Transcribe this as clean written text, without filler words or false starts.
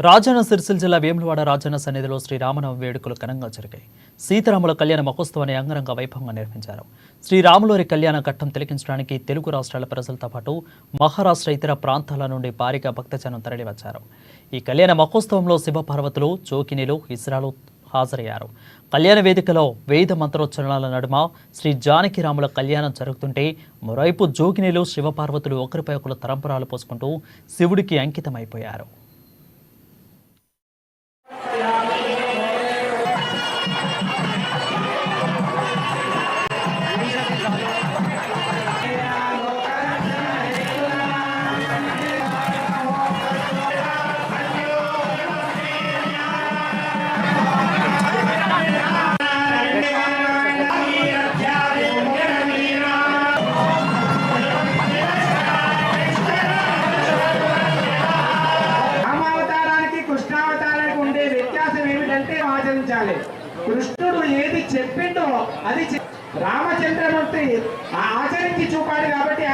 రాజన్న సిరిసిల్ల జిల్లా వేములవాడ రాజన్న సన్నిధిలో శ్రీరామనవమి వేడుకలు ఘనంగా జరిగాయి. సీతారాముల కళ్యాణ మహోత్సవాన్ని అంగరంగ వైభవంగా నిర్వహించారు. శ్రీరాములవారి కళ్యాణ ఘట్టం తిలకించడానికి తెలుగు రాష్ట్రాల ప్రజలతో పాటు మహారాష్ట్ర ఇతర ప్రాంతాల నుండి భారీగా భక్తజనం తరలివచ్చారు. ఈ కళ్యాణ మహోత్సవంలో శివపార్వతులు, జోకినీలు, ఇస్రాలు హాజరయ్యారు. కళ్యాణ వేదికలో వేద మంత్రోచ్చరణల నడుమ శ్రీ జానకిరాముల కళ్యాణం జరుగుతుంటే మరోవైపు జోగినీలు, శివపార్వతులు ఒకరిపై ఒకరు తరంపురాలు పోసుకుంటూ శివుడికి అంకితమైపోయారు. ఆచరించాలి. కృష్ణుడు ఏది చెప్పిండో అది రామచంద్రమూర్తి ఆచరించి చూపాడు కాబట్టి